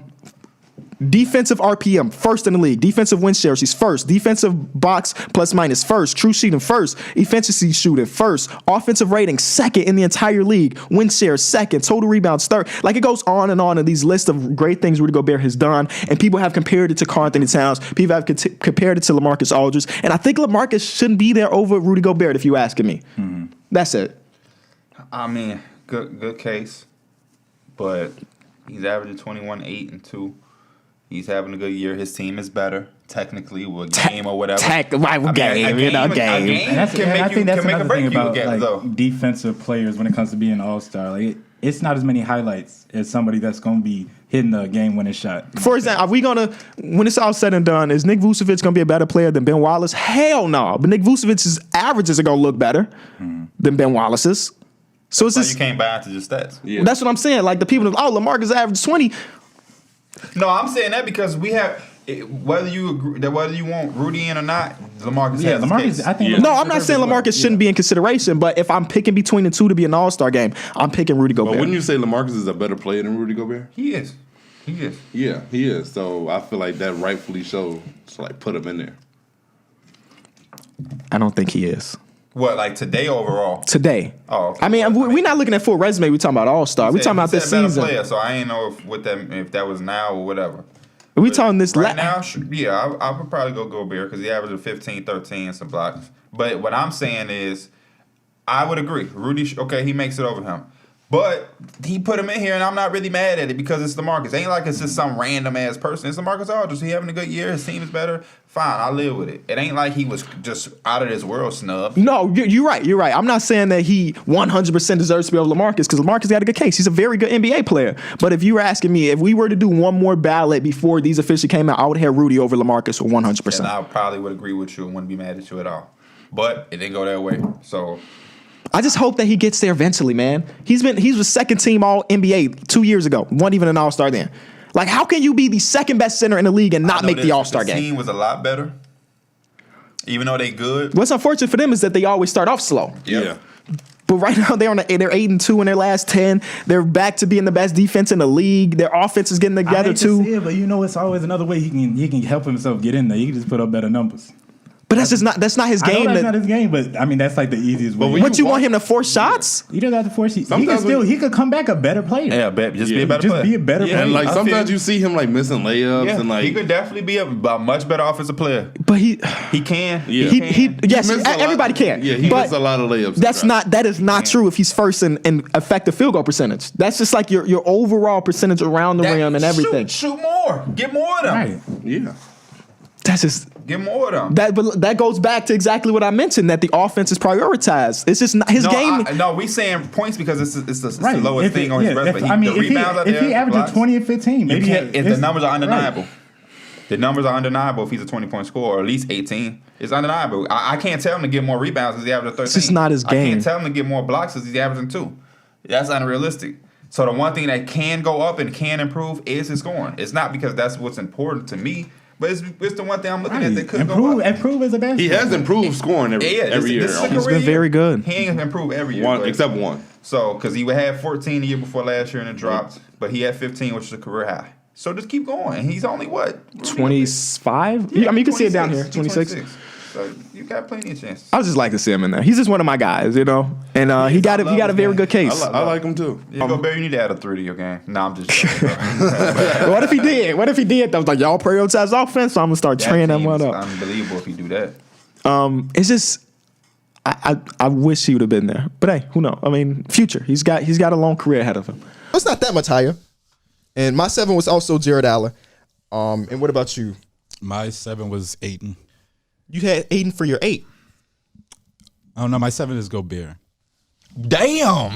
Speaker 3: Defensive RPM, first in the league. Defensive win shares, he's first. Defensive box plus minus, first. True shooting, first. Efficiency shooting, first. Offensive rating, second in the entire league. Win shares, second. Total rebounds, third. Like it goes on and these lists of great things Rudy Gobert has done. And people have compared it to Karl Anthony Towns. People have compared it to LaMarcus Aldridge. And I think LaMarcus shouldn't be there over Rudy Gobert if you asking me.
Speaker 2: Mm-hmm.
Speaker 3: That's it.
Speaker 1: I mean, good case. But he's averaging 21, 8, and 2. He's having a good year. His team is better, technically, with game or whatever.
Speaker 6: Game.
Speaker 1: A game
Speaker 2: And I think that's
Speaker 1: can make
Speaker 2: another
Speaker 1: or break
Speaker 2: thing
Speaker 1: you
Speaker 2: about
Speaker 1: again, though.
Speaker 2: defensive players when it comes to being an all-star. Like it's not as many highlights as somebody that's going to be hitting a game-winning shot.
Speaker 3: For example, are we gonna, when it's all said and done, is Nick Vucevic gonna be a better player than Ben Wallace? Hell no. But Nick Vucevic's averages are gonna look better than Ben Wallace's. So it's
Speaker 1: So
Speaker 3: just,
Speaker 1: you can't buy into just stats.
Speaker 4: Yeah.
Speaker 3: that's what I'm saying. Like the people, LaMarcus average 20.
Speaker 1: No, I'm saying that because we have whether you agree that whether you want Rudy in or not, LaMarcus
Speaker 2: Yeah,
Speaker 1: has his
Speaker 2: LaMarcus.
Speaker 1: case.
Speaker 2: I think.
Speaker 4: Yeah.
Speaker 2: LaMarcus
Speaker 3: No, I'm not saying
Speaker 2: deserves it.
Speaker 3: LaMarcus shouldn't be in consideration, but if I'm picking between the two to be an all-star game, I'm picking Rudy
Speaker 4: But
Speaker 3: Gobert.
Speaker 4: wouldn't you say LaMarcus is a better player than Rudy Gobert?
Speaker 1: He is.
Speaker 4: Yeah, he is. So I feel like that rightfully shows to like put him in there.
Speaker 3: I don't think he is.
Speaker 1: What, like today overall?
Speaker 3: Today.
Speaker 1: Oh, okay.
Speaker 3: I mean, we're not looking at full resume. We're talking about all-star. We're talking about
Speaker 1: He
Speaker 3: this
Speaker 1: said better
Speaker 3: season.
Speaker 1: Player, so I ain't know if that was now or whatever.
Speaker 3: We talking this
Speaker 1: right now. Yeah, I would probably go Gobert because he averaged 15, 13, and some blocks. But what I'm saying is, I would agree. Rudy, okay, he makes it over him. But he put him in here, and I'm not really mad at it because it's LaMarcus. Ain't like it's just some random ass person. It's LaMarcus Aldridge. He having a good year. His team is better. Fine, I live with it. It ain't like he was just out of this world snub.
Speaker 3: No, you're right. You're right. I'm not saying that he 100% deserves to be over LaMarcus because LaMarcus got a good case. He's a very good NBA player. But if you were asking me, if we were to do one more ballot before these officially came out, I would have Rudy over LaMarcus for 100%.
Speaker 1: And I probably would agree with you and wouldn't be mad at you at all. But it didn't go that way. So
Speaker 3: I just hope that he gets there eventually, man. He was second team All NBA 2 years ago. Wasn't even an All-Star then. Like, how can you be the second best center in the league and
Speaker 1: I
Speaker 3: not
Speaker 1: know
Speaker 3: make the
Speaker 1: this-
Speaker 3: All-Star
Speaker 1: the
Speaker 3: game?
Speaker 1: team was a lot better, even though they good.
Speaker 3: What's unfortunate for them is that they always start off slow.
Speaker 1: Yep.
Speaker 3: But right now they're 8-2 in their last 10. They're back to being the best defense in the league. Their offense is getting
Speaker 2: I
Speaker 3: together
Speaker 2: hate to
Speaker 3: too.
Speaker 2: see it, but it's always another way he can help himself get in there. He can just put up better numbers.
Speaker 3: But that's not his
Speaker 2: I know
Speaker 3: game.
Speaker 2: that's not his game, but I mean that's like the easiest way.
Speaker 4: when
Speaker 3: What you want him to force shots?
Speaker 2: He doesn't have to force. He
Speaker 4: Sometimes
Speaker 2: he could come back a better player.
Speaker 1: Yeah, just be a better
Speaker 2: Just
Speaker 1: player.
Speaker 2: be a better player.
Speaker 4: And like
Speaker 1: I
Speaker 4: sometimes
Speaker 1: feel-
Speaker 4: you see him like missing layups
Speaker 1: Yeah,
Speaker 4: and like
Speaker 1: he could definitely be a much better offensive player.
Speaker 3: But he
Speaker 1: He can.
Speaker 4: Yeah.
Speaker 3: he yes,
Speaker 4: misses a lot-
Speaker 3: everybody can.
Speaker 4: Yeah, he
Speaker 3: but
Speaker 4: misses a lot of layups.
Speaker 3: that is not true if he's first in effective field goal percentage. That's just like your overall percentage around the rim and everything.
Speaker 1: Shoot more. Get more of them.
Speaker 2: Right.
Speaker 4: Yeah.
Speaker 3: That's just
Speaker 1: Get more of them.
Speaker 3: but that goes back to exactly what I mentioned, that the offense is prioritized. It's just not his game.
Speaker 1: No, we saying points because it's the
Speaker 2: Right.
Speaker 1: lowest
Speaker 2: If
Speaker 1: thing
Speaker 2: it-
Speaker 1: on his
Speaker 2: yeah,
Speaker 1: resume.
Speaker 2: if he averages 20 and 15, maybe
Speaker 1: if the numbers are undeniable.
Speaker 2: Right.
Speaker 1: The numbers are undeniable if he's a 20-point scorer or at least 18. It's undeniable. I can't tell him to get more rebounds because he averages 13.
Speaker 3: It's just not his
Speaker 1: I
Speaker 3: game.
Speaker 1: can't tell him to get more blocks because he's averaging 2. That's unrealistic. So the one thing that can go up and can improve is his scoring. It's not because that's what's important to me, but it's the one thing I'm looking at that could go up.
Speaker 2: Improve as a basketball.
Speaker 4: He has improved scoring every year.
Speaker 1: This is a
Speaker 3: He's
Speaker 1: career
Speaker 3: been very
Speaker 1: year.
Speaker 3: good.
Speaker 1: He ain't improved every year.
Speaker 4: One,
Speaker 1: but-
Speaker 4: except one.
Speaker 1: So, because he would have 14 the year before last year and it dropped, but he had 15, which is a career high. So just keep going. He's only what?
Speaker 3: 25? I mean, you can see it down here. 26.
Speaker 1: So you got plenty of chances.
Speaker 3: I would just like to see him in there. He's just one of my guys, you know. And he got a very good case.
Speaker 4: I like him too.
Speaker 1: Yeah, Gobert, you need to add a 3 to your game. No, I'm just joking, bro.
Speaker 3: What if he did? What if he did? That was like, y'all prioritize offense, so I'm gonna start training them
Speaker 1: team
Speaker 3: one
Speaker 1: is
Speaker 3: up.
Speaker 1: unbelievable if he do that.
Speaker 3: It's just I wish he would have been there. But hey, who knows? I mean, future. He's got a long career ahead of him.
Speaker 6: It's not that much higher. And my 7 was also Jared Allen. And what about you?
Speaker 2: My 7 was Ayton.
Speaker 6: You had Aiden for your 8.
Speaker 2: I don't know. My 7 is Gobert.
Speaker 6: Damn.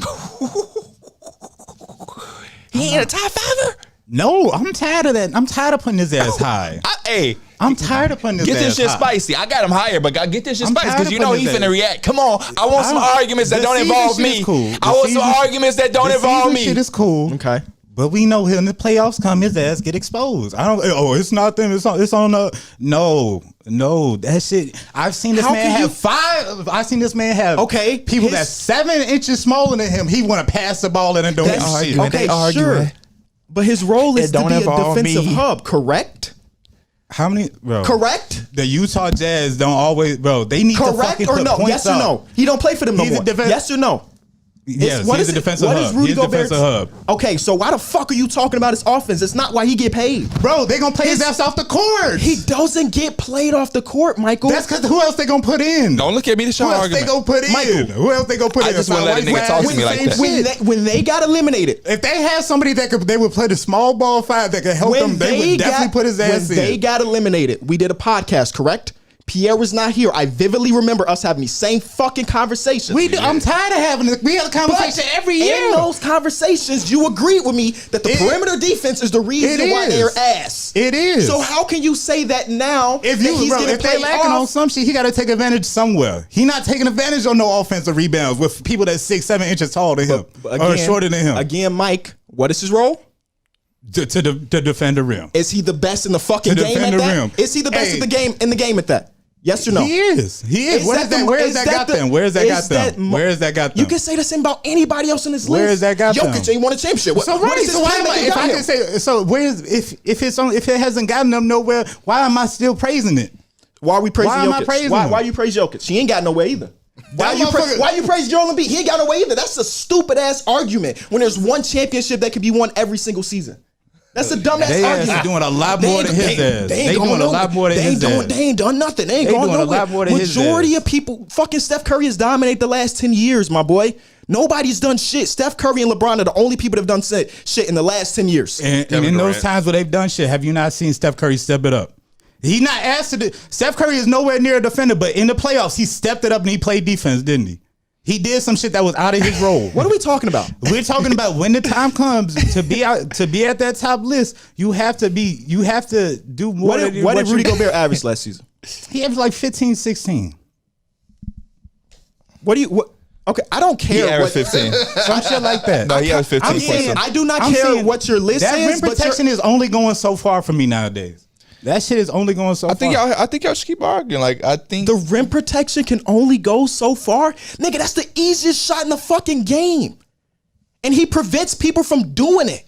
Speaker 6: He ain't a top 5er?
Speaker 2: No, I'm tired of that. I'm tired of putting his ass high.
Speaker 7: Hey,
Speaker 2: I'm tired of putting his
Speaker 7: get
Speaker 2: ass
Speaker 7: this shit
Speaker 2: high.
Speaker 7: spicy. I got him higher, but get this shit
Speaker 2: I'm
Speaker 7: spicy
Speaker 2: tired
Speaker 7: because
Speaker 2: of
Speaker 7: you know
Speaker 2: putting
Speaker 7: he
Speaker 2: his
Speaker 7: finna
Speaker 2: ass.
Speaker 7: react. Come on, I want some arguments that
Speaker 2: The
Speaker 7: don't
Speaker 2: season
Speaker 7: involve
Speaker 2: shit
Speaker 7: me.
Speaker 2: is cool.
Speaker 7: I
Speaker 2: The
Speaker 7: want some
Speaker 2: season-
Speaker 7: arguments that don't
Speaker 2: The
Speaker 7: involve
Speaker 2: season
Speaker 7: me.
Speaker 2: Shit is cool.
Speaker 6: Okay.
Speaker 2: But we know when the playoffs come, his ass get exposed. I don't. Oh, it's not them. It's on the. No, that shit. I've seen this
Speaker 6: How
Speaker 2: man
Speaker 6: can
Speaker 2: have
Speaker 6: you-
Speaker 2: 5. I've seen this man have.
Speaker 6: Okay,
Speaker 2: people
Speaker 6: his-
Speaker 2: that's 7 inches smaller than him. He want to pass the ball and don't shit.
Speaker 6: Okay, sure. But his role is
Speaker 2: It
Speaker 6: to
Speaker 2: don't
Speaker 6: be a
Speaker 2: involve
Speaker 6: defensive
Speaker 2: me.
Speaker 6: hub, correct?
Speaker 2: How many? Bro,
Speaker 6: Correct?
Speaker 2: The Utah Jazz don't always. Bro, they need to
Speaker 6: Correct
Speaker 2: fucking
Speaker 6: or
Speaker 2: put
Speaker 6: no?
Speaker 2: points
Speaker 6: Yes or
Speaker 2: up.
Speaker 6: no? He don't play for them no
Speaker 2: He's a
Speaker 6: more.
Speaker 2: defense-
Speaker 6: Yes or no?
Speaker 2: Yes,
Speaker 3: what
Speaker 2: he's
Speaker 3: is
Speaker 2: a
Speaker 3: it?
Speaker 2: defensive
Speaker 3: What
Speaker 2: hub.
Speaker 3: is Rudy
Speaker 2: He's a
Speaker 3: Gobert's
Speaker 2: defensive hub.
Speaker 3: Okay, so why the fuck are you talking about his offense? It's not why he get paid.
Speaker 2: Bro, they gonna play his ass off the court.
Speaker 3: He doesn't get played off the court, Michael.
Speaker 2: That's because who else they gonna put in?
Speaker 7: Don't look at me to show
Speaker 2: Who else
Speaker 7: argument.
Speaker 2: they gonna put in?
Speaker 3: Michael.
Speaker 2: Who else they gonna put
Speaker 7: I
Speaker 2: in?
Speaker 7: just wouldn't let a nigga talk to me like that.
Speaker 3: when they got eliminated.
Speaker 2: If they had somebody that they would play the small ball five that could help them, they would definitely put his ass in.
Speaker 3: When they got eliminated, we did a podcast, correct? Pierre was not here. I vividly remember us having these same fucking conversations.
Speaker 2: We do. I'm tired of having this. We have a conversation every year.
Speaker 3: In those conversations, you agreed with me that the perimeter defense is the reason why they're ass.
Speaker 2: It is.
Speaker 3: So how can you say that now?
Speaker 2: If
Speaker 3: played
Speaker 2: they lacking on some shit, he got to take advantage somewhere. He not taking advantage on no offensive rebounds with people that's 6-7 inches taller than him or shorter than him.
Speaker 3: Again, Mike, what is his role?
Speaker 2: To defend the rim.
Speaker 3: Is he the best in the fucking
Speaker 2: To
Speaker 3: game
Speaker 2: defend
Speaker 3: at
Speaker 2: the
Speaker 3: that?
Speaker 2: rim.
Speaker 3: Is he the best in the game at that? Yes or no?
Speaker 2: He is. Where is that got them? Where is that got them?
Speaker 3: You can say the same about anybody else in this list.
Speaker 2: Where is that got them?
Speaker 3: Jokic ain't won a championship. What is his
Speaker 2: why am
Speaker 3: playmaking
Speaker 2: if
Speaker 3: got
Speaker 2: I
Speaker 3: him?
Speaker 2: can say so? If it hasn't gotten them nowhere, why am I still praising it?
Speaker 3: Why are we praising
Speaker 2: Why am I
Speaker 3: Jokic?
Speaker 2: praising
Speaker 3: Why
Speaker 2: him?
Speaker 3: you praise Jokic? He ain't got nowhere either. Why
Speaker 2: motherfucker-
Speaker 3: you praise Joel Embiid? He ain't got nowhere either. That's a stupid ass argument when there's one championship that can be won every single season. That's a dumbass
Speaker 2: They
Speaker 3: argument.
Speaker 2: ass is doing a lot more than his ass. They doing a lot more than his ass.
Speaker 3: They ain't done nothing. They ain't
Speaker 2: They
Speaker 3: going
Speaker 2: doing a
Speaker 3: nowhere.
Speaker 2: lot more than his
Speaker 3: Majority
Speaker 2: ass.
Speaker 3: of people, fucking Steph Curry has dominated the last 10 years, my boy. Nobody's done shit. Steph Curry and LeBron are the only people that have done shit in the last 10 years.
Speaker 2: And in those times where they've done shit, have you not seen Steph Curry step it up? He not asked to do. Steph Curry is nowhere near a defender, but in the playoffs, he stepped it up and he played defense, didn't he? He did some shit that was out of his role.
Speaker 3: What are we talking about?
Speaker 2: We're talking about when the time comes to be at that top list, you have to do more.
Speaker 3: What did Rudy Gobert average last season?
Speaker 2: He averaged like 15, 16.
Speaker 3: Okay, I don't care.
Speaker 7: He averaged 15.
Speaker 2: Some shit like that.
Speaker 7: No, he averaged 15
Speaker 3: I'm saying,
Speaker 7: points.
Speaker 3: I do not care what your list
Speaker 2: that
Speaker 3: is.
Speaker 2: rim protection is only going so far for me nowadays. That shit is only going so far.
Speaker 7: I think y'all should keep arguing. Like I think
Speaker 3: The rim protection can only go so far. Nigga, that's the easiest shot in the fucking game. And he prevents people from doing it.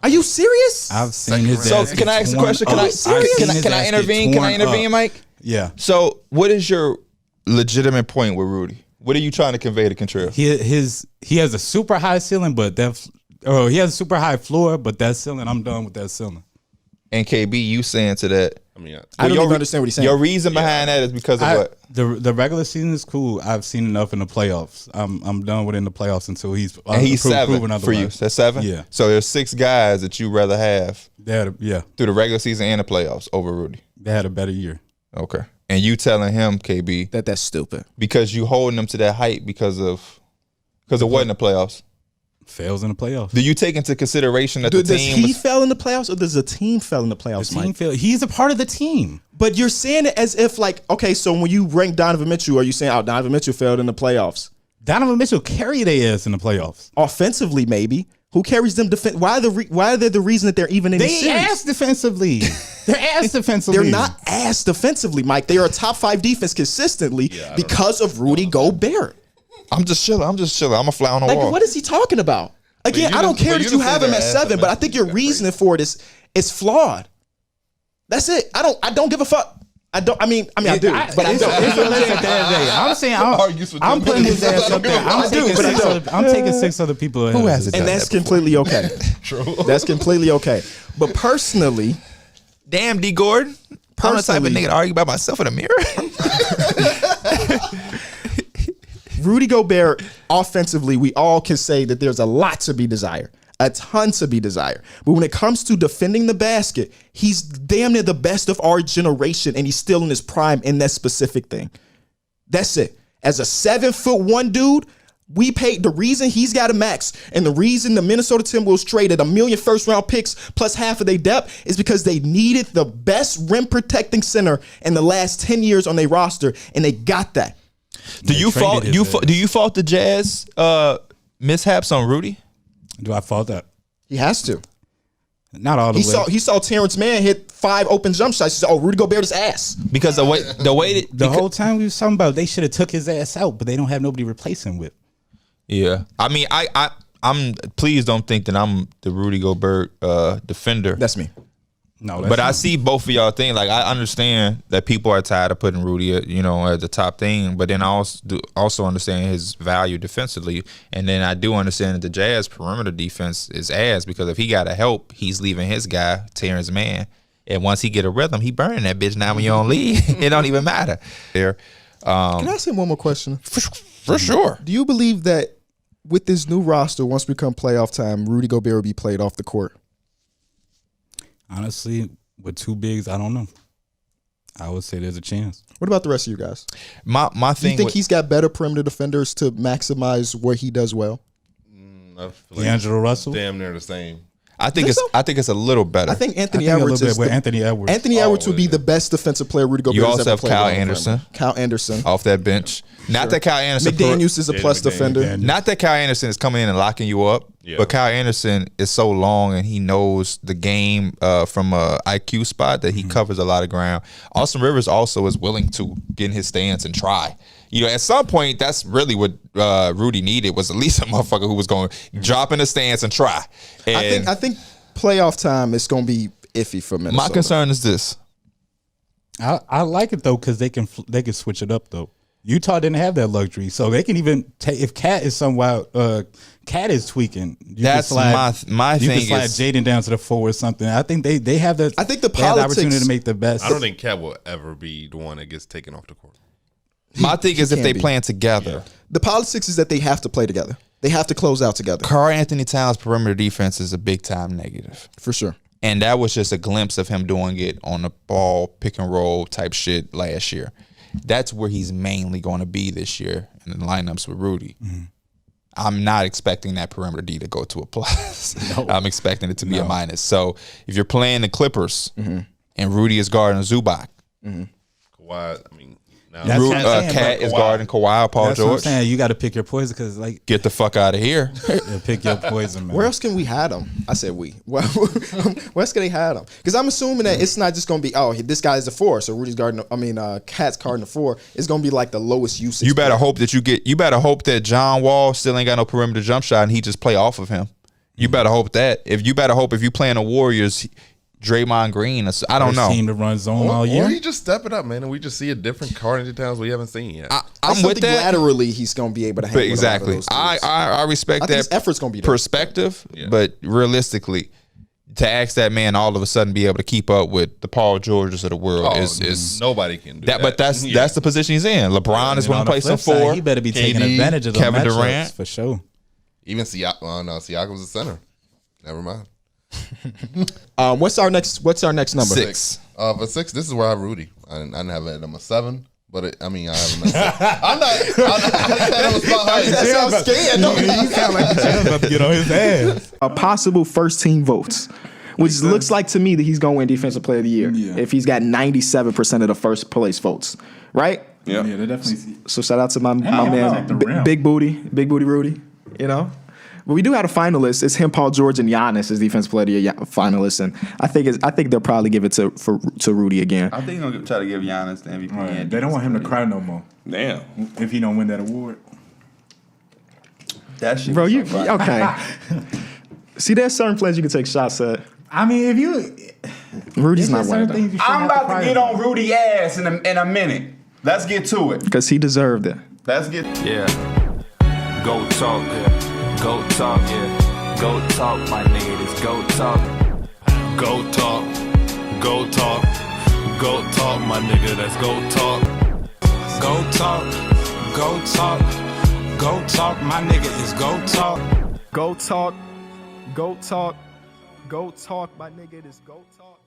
Speaker 3: Are you serious?
Speaker 2: I've seen his
Speaker 7: So
Speaker 2: ass.
Speaker 7: can I ask a
Speaker 2: get
Speaker 7: question?
Speaker 2: torn
Speaker 7: Can I
Speaker 2: up. I've seen his
Speaker 7: can I
Speaker 2: ass get
Speaker 7: intervene? Can I
Speaker 2: torn
Speaker 7: intervene,
Speaker 2: up.
Speaker 7: Mike?
Speaker 2: Yeah.
Speaker 7: So what is your legitimate point with Rudy? What are you trying to convey to Contreras?
Speaker 2: He has a super high ceiling, but he has a super high floor, but that ceiling, I'm done with that ceiling.
Speaker 7: And KB, you saying to that?
Speaker 4: I mean,
Speaker 3: I don't even understand what he's saying.
Speaker 7: Your reason behind that is because of what?
Speaker 2: The regular season is cool. I've seen enough in the playoffs. I'm done with in the playoffs until he's
Speaker 7: And he's
Speaker 2: proven
Speaker 7: 7 for you.
Speaker 2: otherwise.
Speaker 7: That's 7?
Speaker 2: Yeah.
Speaker 7: So there's 6 guys that you rather have
Speaker 2: Yeah,
Speaker 7: through the regular season and the playoffs over Rudy.
Speaker 2: they had a better year.
Speaker 7: Okay. And you telling him, KB,
Speaker 3: That's stupid.
Speaker 7: because you holding them to that height because of what in the playoffs?
Speaker 2: Fails in the playoffs.
Speaker 7: Do you take into consideration that
Speaker 3: Does
Speaker 7: the team
Speaker 3: he
Speaker 7: was
Speaker 3: fail in the playoffs or does the team fail in the playoffs,
Speaker 2: Team
Speaker 3: Mike?
Speaker 2: failed. He's a part of the team.
Speaker 3: But you're saying it as if like, okay, so when you rank Donovan Mitchell, are you saying, Donovan Mitchell failed in the playoffs?
Speaker 2: Donovan Mitchell carried their ass in the playoffs.
Speaker 3: Offensively, maybe. Who carries them defense? Why are they the reason that they're even in the
Speaker 2: They
Speaker 3: series?
Speaker 2: ass defensively. They're ass defensively.
Speaker 3: They're not ass defensively, Mike. They are a top 5 defense consistently because of Rudy Gobert.
Speaker 7: I'm just chilling. I'm a fly on the
Speaker 3: Like,
Speaker 7: wall.
Speaker 3: what is he talking about? Again, I don't care
Speaker 4: but
Speaker 3: that
Speaker 4: you
Speaker 3: you have him at
Speaker 4: defend
Speaker 3: 7,
Speaker 4: their
Speaker 3: but I
Speaker 4: ass
Speaker 3: think your reasoning for it is flawed. That's it. I don't give a fuck. I do, but I don't.
Speaker 2: It's a list at the end of the day. I'm saying I'm putting his ass up there. I'm taking 6 other people ahead.
Speaker 7: Who has it?
Speaker 3: And
Speaker 7: done
Speaker 3: that's
Speaker 7: that before?
Speaker 3: completely okay. True. That's completely okay. But personally,
Speaker 7: Damn, D. Gordon. I'm the type of nigga to argue by myself in the mirror.
Speaker 3: Rudy Gobert, offensively, we all can say that there's a lot to be desired. A ton to be desired. But when it comes to defending the basket, he's damn near the best of our generation, and he's still in his prime in that specific thing. That's it. As a 7'1" dude, we paid the reason he's got a max, and the reason the Minnesota Timberwolves traded 1 million first-round picks plus half of their depth is because they needed the best rim-protecting center in the last 10 years on their roster, and they got that.
Speaker 7: Do you fault the Jazz mishaps on Rudy?
Speaker 2: Do I fault that?
Speaker 3: He has to.
Speaker 2: Not all the way.
Speaker 3: He saw Terrence Mann hit 5 open jump shots. He said, "Oh, Rudy Gobert is ass."
Speaker 7: Because the way
Speaker 2: The whole time we was talking about they should have took his ass out, but they don't have nobody to replace him with.
Speaker 7: Yeah, I mean, I'm. Please don't think that I'm the Rudy Gobert defender.
Speaker 3: That's me.
Speaker 2: No,
Speaker 7: But I see both of y'all things. Like, I understand that people are tired of putting Rudy, at the top thing. But then I also understand his value defensively. And then I do understand that the Jazz perimeter defense is ass because if he got to help, he's leaving his guy, Terrence Mann. And once he get a rhythm, he burning that bitch. Now when you don't leave, it don't even matter. There.
Speaker 6: Can I ask him one more question?
Speaker 7: For sure.
Speaker 6: Do you believe that with this new roster, once we come playoff time, Rudy Gobert will be played off the court?
Speaker 2: Honestly, with two bigs, I don't know. I would say there's a chance.
Speaker 6: What about the rest of you guys?
Speaker 7: My
Speaker 6: Do
Speaker 7: thing.
Speaker 6: you think he's got better perimeter defenders to maximize what he does well?
Speaker 5: I feel
Speaker 2: D'Angelo Russell?
Speaker 5: damn near the same.
Speaker 7: I think it's a little better.
Speaker 6: I think Anthony
Speaker 2: I think
Speaker 6: Edwards
Speaker 2: a little
Speaker 6: is
Speaker 2: bit with Anthony Edwards.
Speaker 6: Anthony Edwards would be the best defensive player Rudy Gobert
Speaker 7: You
Speaker 6: has
Speaker 7: also
Speaker 6: ever
Speaker 7: have
Speaker 6: played
Speaker 7: Kyle
Speaker 6: with.
Speaker 7: Anderson.
Speaker 6: Kyle Anderson.
Speaker 7: Off that bench. Not that Kyle Anderson.
Speaker 6: McDaniels is a plus
Speaker 5: McDaniels.
Speaker 6: defender.
Speaker 7: Not that Kyle Anderson is coming in and locking you up, but Kyle Anderson is so long and he knows the game from a IQ spot that he covers a lot of ground. Austin Rivers also is willing to get in his stance and try. At some point, that's really what Rudy needed was at least a motherfucker who was going to drop in the stance and try. And
Speaker 6: I think playoff time is going to be iffy for Minnesota.
Speaker 7: my concern is this.
Speaker 2: I like it though because they can switch it up though. Utah didn't have that luxury, so they can even take if Cat is somewhat Cat is tweaking.
Speaker 7: That's my
Speaker 2: you
Speaker 7: thing
Speaker 2: can slide
Speaker 7: is
Speaker 2: Jaden down to the 4 or something. I think they have the.
Speaker 6: I think the
Speaker 2: they have the opportunity
Speaker 6: politics-
Speaker 2: to make the best.
Speaker 5: I don't think Cat will ever be the one that gets taken off the court.
Speaker 7: my thing is if
Speaker 6: can
Speaker 7: they
Speaker 6: be.
Speaker 7: playing together.
Speaker 6: The politics is that they have to play together. They have to close out together.
Speaker 7: Karl Anthony Towns' perimeter defense is a big time negative.
Speaker 6: For sure.
Speaker 7: And that was just a glimpse of him doing it on the ball, pick and roll type shit last year. That's where he's mainly going to be this year in the lineups with Rudy.
Speaker 2: Mm-hmm.
Speaker 7: I'm not expecting that perimeter D to go to a plus. I'm expecting it to be a minus. So if you're playing the Clippers and Rudy is guarding Zubac,
Speaker 5: Kawhi, I mean, now
Speaker 2: That's what I'm saying,
Speaker 7: Cat
Speaker 2: bro.
Speaker 7: is guarding Kawhi, Paul
Speaker 2: That's what I'm
Speaker 7: George.
Speaker 2: saying. You got to pick your poison because like
Speaker 7: Get the fuck out of here.
Speaker 2: pick your poison, man.
Speaker 6: Where else can we hide them? I said we. Well, where else can they hide them? Because I'm assuming that it's not just going to be, this guy is the 4, so Rudy's guarding. Cat's guarding the 4. It's going to be like the lowest usage.
Speaker 7: You better
Speaker 6: player.
Speaker 7: hope that you better hope that John Wall still ain't got no perimeter jump shot and he just play off of him. You better hope that. If you playing the Warriors, Draymond Green, I don't know.
Speaker 2: Team to run zone all
Speaker 5: or
Speaker 2: year.
Speaker 5: he just step it up, man, and we just see a different Karl Anthony Towns we haven't seen yet.
Speaker 6: I
Speaker 7: I'm
Speaker 6: still
Speaker 7: with
Speaker 6: think
Speaker 7: that.
Speaker 6: laterally he's going to be able to
Speaker 7: But
Speaker 6: handle
Speaker 7: exactly.
Speaker 6: those dudes.
Speaker 7: I respect
Speaker 6: I think
Speaker 7: that
Speaker 6: his effort's gonna be there.
Speaker 7: perspective, but realistically, to ask that man all of a sudden be able to keep up with the Paul Georges of the world is
Speaker 5: nobody can do
Speaker 7: that.
Speaker 5: that.
Speaker 7: But that's the position he's in. LeBron is
Speaker 2: And
Speaker 7: one
Speaker 2: on the
Speaker 7: place some
Speaker 2: flip side,
Speaker 7: 4.
Speaker 2: He better be taking
Speaker 5: KD,
Speaker 2: advantage of the
Speaker 7: Kevin
Speaker 2: matchups
Speaker 7: Durant.
Speaker 2: for sure.
Speaker 5: Even Siakam's the center. Never mind.
Speaker 6: What's our next number?
Speaker 7: 6.
Speaker 5: For 6, this is where I have Rudy. I didn't have it at number 7, but I have him at 6. I'm not saying I'm a spot higher.
Speaker 6: That sounds scared. No,
Speaker 2: You sound like the champ about to get on his ass.
Speaker 3: A possible first team votes, which looks like to me that he's going to win Defensive Player of the Year if he's got 97% of the first place votes, right?
Speaker 2: Yeah, they definitely.
Speaker 3: So shout out to my
Speaker 2: protect
Speaker 3: man,
Speaker 2: the rim.
Speaker 3: Big Booty Rudy. But we do have a finalist. It's him, Paul George, and Giannis as Defensive Player of the Year finalists, and I think they'll probably give it to Rudy again.
Speaker 1: I think they're gonna try to give Giannis the MVP.
Speaker 2: Right. They don't want him to cry no more
Speaker 1: Damn,
Speaker 2: if he don't win that award.
Speaker 1: that shit.
Speaker 3: Bro,
Speaker 1: was
Speaker 3: you
Speaker 1: so funny.
Speaker 3: okay? See, there's certain players you can take shots at.
Speaker 2: I mean, if you,
Speaker 3: Rudy's not one of them
Speaker 1: I'm about to get on Rudy ass in a minute. Let's get to it.
Speaker 3: because he deserved it.
Speaker 1: Let's get.
Speaker 8: Yeah. Go talk, yeah. Go talk, yeah. Go talk, my nigga. This go talk.
Speaker 9: Go talk, go talk, go talk, my nigga, that's go talk. Go talk, go talk, go talk, my nigga, is go talk.
Speaker 3: Go talk, go talk, go talk, my nigga. This go talk.